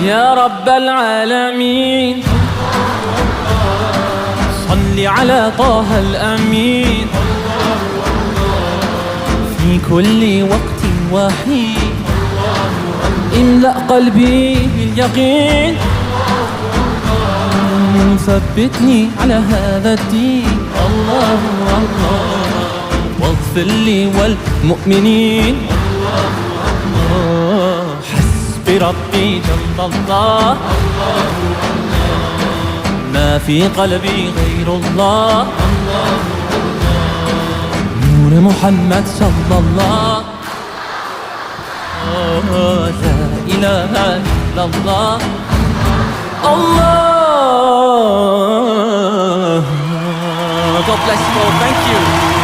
يا رب العالمين صل على طه الأمين في كل وقت وحين املأ قلبي باليقين ثبتني على هذا الدين الله الله واغفر لي والمؤمنين حسبي ربي جل الله ما في قلبي غير الله نور محمد صلى الله لا إله إلا الله Allah. God bless you all. Thank you.